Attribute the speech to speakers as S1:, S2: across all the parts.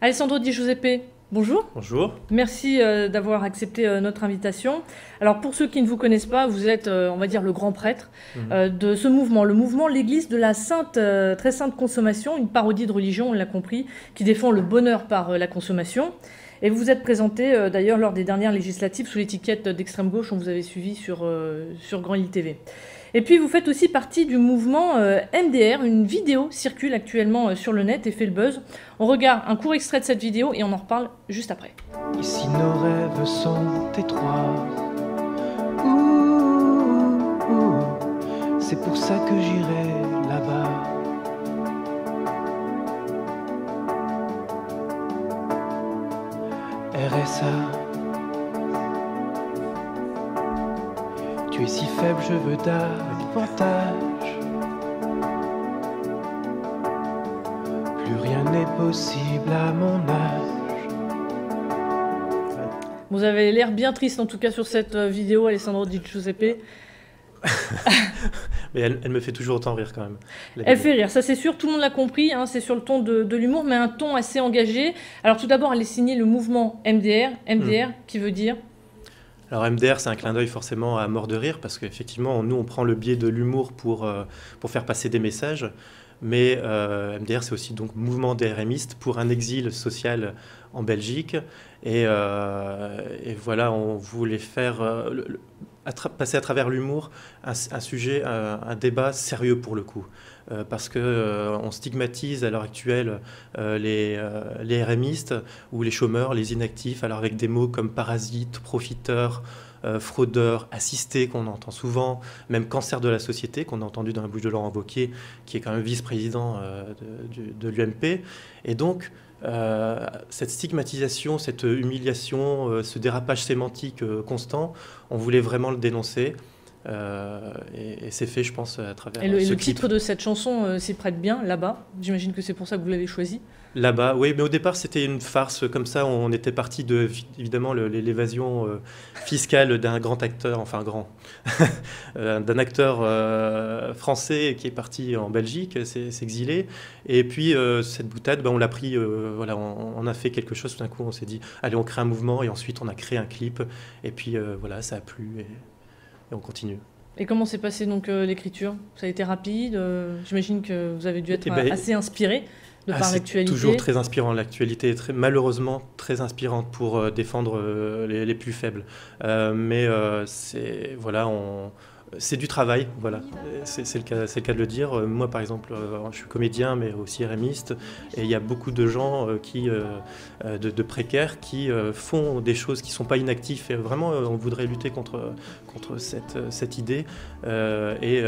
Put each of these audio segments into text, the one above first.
S1: Alessandro Di Giuseppe, bonjour.
S2: Bonjour.
S1: Merci d'avoir accepté notre invitation. Alors pour ceux qui ne vous connaissent pas, vous êtes, on va dire, le grand prêtre de ce mouvement, le mouvement l'Église de la très sainte consommation, une parodie de religion, on l'a compris, qui défend le bonheur par la consommation. Et vous vous êtes présenté d'ailleurs lors des dernières législatives sous l'étiquette d'extrême gauche, on vous avait suivi sur Grand Île TV. Et puis vous faites aussi partie du mouvement MDR, une vidéo circule actuellement sur le net et fait le buzz. On regarde un court extrait de cette vidéo et on en reparle juste après.
S3: Ici nos rêves sont étroits, c'est pour ça que j'irai là-bas. RSA. Tu es si faible, je veux davantage. Plus rien n'est possible à mon âge.
S1: Vous avez l'air bien triste en tout cas sur cette vidéo, Alessandro Di Giuseppe.
S2: Mais elle me fait toujours autant rire quand même.
S1: Elle fait rire, ça c'est sûr, tout le monde l'a compris, hein, c'est sur le ton de l'humour, mais un ton assez engagé. Alors tout d'abord, elle est signée le mouvement MDR. MDR, qui veut dire...
S2: Alors MDR, c'est un clin d'œil forcément à mort de rire, parce qu'effectivement, nous, on prend le biais de l'humour pour faire passer des messages. Mais MDR, c'est aussi donc mouvement des RMistes pour un exil social en Belgique. Et voilà, on voulait faire passer à travers l'humour un sujet, un débat sérieux pour le coup. Parce qu'on stigmatise à l'heure actuelle les RMistes ou les chômeurs, les inactifs, alors avec des mots comme parasites, profiteurs, fraudeurs, assistés qu'on entend souvent, même cancer de la société qu'on a entendu dans la bouche de Laurent Wauquiez, qui est quand même vice-président de l'UMP. Et donc, cette stigmatisation, cette humiliation, ce dérapage sémantique constant, on voulait vraiment le dénoncer. Et c'est fait, je pense, à travers
S1: le titre de cette chanson s'y prête bien, Là-bas. J'imagine que c'est pour ça que vous l'avez choisi.
S2: Là-bas, oui, mais au départ, c'était une farce comme ça. On était parti de, évidemment, l'évasion fiscale d'un grand acteur, enfin grand, d'un acteur français qui est parti en Belgique, s'exiler. Et puis, cette boutade, on l'a pris, voilà, on a fait quelque chose. Tout d'un coup, on s'est dit, allez, on crée un mouvement. Et ensuite, on a créé un clip. Et puis, voilà, ça a plu. Et on continue.
S1: Et comment s'est passée donc l'écriture? Ça a été rapide? J'imagine que vous avez dû être assez inspiré de par l'actualité.
S2: C'est toujours très inspirant. L'actualité est malheureusement très inspirante pour défendre les plus faibles. Mais voilà, c'est du travail, voilà. C'est le cas de le dire. Moi, par exemple, je suis comédien, mais aussi RMiste, et il y a beaucoup de gens de précaires qui font des choses qui ne sont pas inactifs. Et vraiment, on voudrait lutter contre cette idée. Et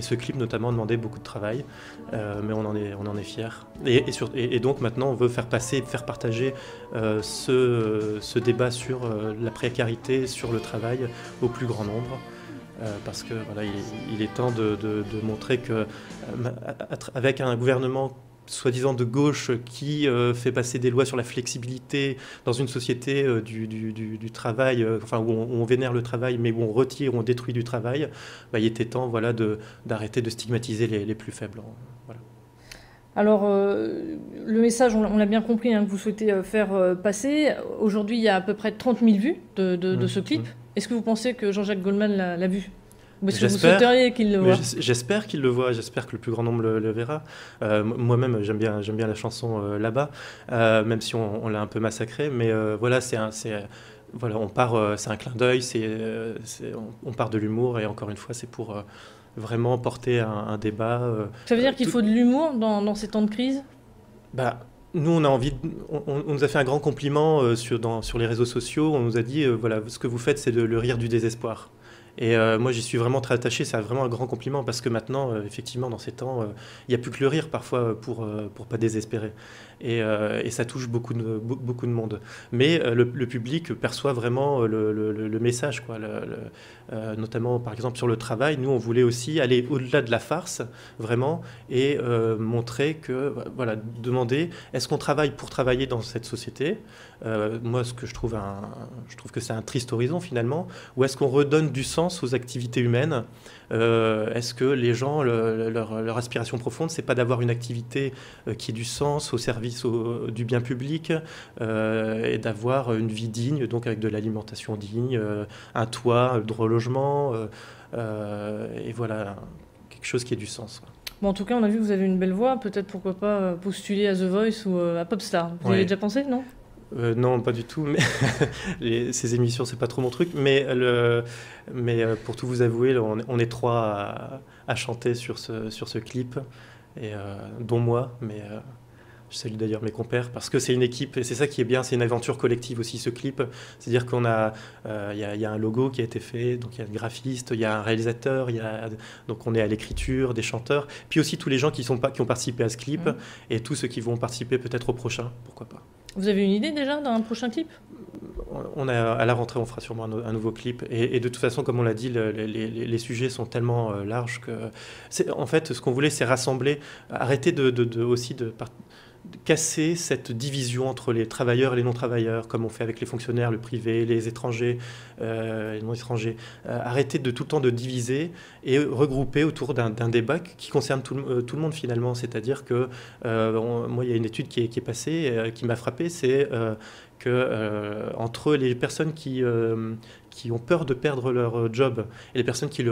S2: ce clip, notamment, demandait beaucoup de travail, mais on en est fiers. Et donc, maintenant, on veut faire partager ce débat sur la précarité, sur le travail au plus grand nombre. Parce que voilà, il est temps de montrer que avec un gouvernement soi-disant de gauche qui fait passer des lois sur la flexibilité dans une société du travail, enfin où on vénère le travail, mais où on retire, on détruit du travail, il était temps, voilà, d'arrêter de stigmatiser les plus faibles. Voilà.
S1: Alors, le message, on l'a bien compris, hein, que vous souhaitez faire passer. Aujourd'hui, il y a à peu près 30 000 vues de ce clip. Est-ce que vous pensez que Jean-Jacques Goldman l'a vu? Ou est-ce que vous souhaiteriez qu'il le voit?
S2: J'espère qu'il le voit, j'espère que le plus grand nombre le verra. Moi-même, j'aime bien la chanson Là-bas, même si on l'a un peu massacrée. Mais voilà, voilà, c'est un clin d'œil, on part de l'humour, et encore une fois, c'est pour vraiment porter un débat.
S1: Ça veut dire qu'il faut de l'humour dans ces temps de crise?
S2: Nous, on nous a fait un grand compliment sur les réseaux sociaux. On nous a dit, voilà, ce que vous faites, c'est le rire du désespoir. Et moi, j'y suis vraiment très attaché. C'est vraiment un grand compliment parce que maintenant, effectivement, dans ces temps, il n'y a plus que le rire parfois pour pas désespérer. Et ça touche beaucoup de monde. Mais le public perçoit vraiment le message, quoi. Notamment, par exemple, sur le travail. Nous, on voulait aussi aller au-delà de la farce, vraiment, et montrer que, voilà, demander, est-ce qu'on travaille pour travailler dans cette société? Moi, ce que je trouve que c'est un triste horizon, finalement. Ou est-ce qu'on redonne du sens sens aux activités humaines. Est-ce que les gens, leur aspiration profonde, c'est pas d'avoir une activité qui ait du sens au service du bien public et d'avoir une vie digne, donc avec de l'alimentation digne, un toit, un droit au logement, et voilà, quelque chose qui ait du sens.
S1: Bon, en tout cas, on a vu que vous avez une belle voix. Peut-être, pourquoi pas, postuler à The Voice ou à Popstar. Vous y avez déjà pensé, non ?
S2: Non, pas du tout. Mais ces émissions, c'est pas trop mon truc. Mais pour tout vous avouer, on est trois à chanter sur ce clip, et, dont moi. Mais je salue d'ailleurs mes compères, parce que c'est une équipe, et c'est ça qui est bien, c'est une aventure collective aussi, ce clip. C'est-à-dire qu'on a, il y a un logo qui a été fait, donc il y a un graphiste, il y a un réalisateur, donc on est à l'écriture, des chanteurs, puis aussi tous les gens qui ont participé à ce clip, et tous ceux qui vont participer peut-être au prochain, pourquoi pas.
S1: Vous avez une idée déjà d'un prochain clip ?
S2: À la rentrée, on fera sûrement un nouveau clip. Et de toute façon, comme on l'a dit, les sujets sont tellement larges que... En fait, ce qu'on voulait, c'est rassembler, arrêter aussi de casser cette division entre les travailleurs et les non-travailleurs, comme on fait avec les fonctionnaires, le privé, les étrangers, les non-étrangers. Arrêter de tout le temps de diviser et regrouper autour d'un débat qui concerne tout le monde finalement. C'est-à-dire que, moi, il y a une étude qui est passée, qui m'a frappé, c'est que entre les personnes qui ont peur de perdre leur job et les personnes qui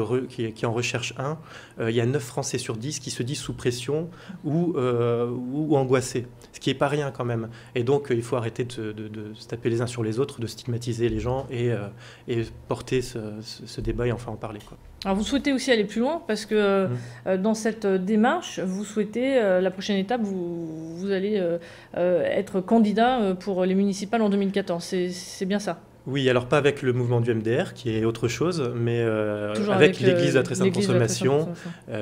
S2: en recherchent un, il y a 9 Français sur 10 qui se disent sous pression ou angoissés, ce qui n'est pas rien quand même. Et donc il faut arrêter de se taper les uns sur les autres, de stigmatiser les gens et porter ce débat et enfin en parler, quoi.
S1: Alors vous souhaitez aussi aller plus loin parce que dans cette démarche, vous souhaitez, la prochaine étape, vous allez être candidat pour les municipales en 2014. C'est bien ça ?
S2: Oui, alors pas avec le mouvement du MDR, qui est autre chose, mais avec l'Église de la très sainte consommation,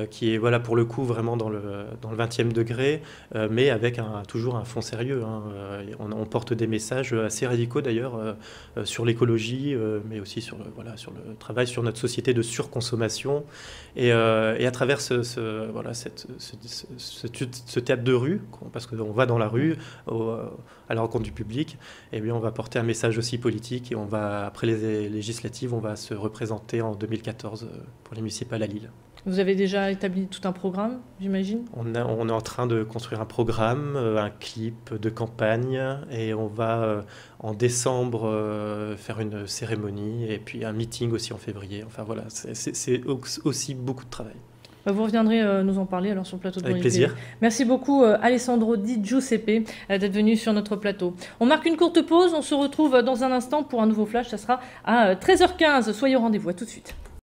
S2: qui est, voilà, pour le coup, vraiment dans le 20e degré, mais avec toujours un fond sérieux. Hein. On porte des messages assez radicaux, d'ailleurs, sur l'écologie, mais aussi sur le travail sur notre société de surconsommation. Et à travers ce théâtre de rue, parce qu'on va dans la rue, à la rencontre du public, eh bien, on va porter un message aussi politique. Et après les législatives, on va se représenter en 2014 pour les municipales à Lille.
S1: Vous avez déjà établi tout un programme, j'imagine ?
S2: On est en train de construire un programme, un clip de campagne, et on va en décembre faire une cérémonie, et puis un meeting aussi en février. Enfin voilà, c'est aussi beaucoup de travail.
S1: Vous reviendrez nous en parler alors sur le plateau de
S2: Avec plaisir.
S1: Merci beaucoup Alessandro Di Giuseppe d'être venu sur notre plateau. On marque une courte pause, on se retrouve dans un instant pour un nouveau flash, ça sera à 13h15. Soyez au rendez-vous, à tout de suite.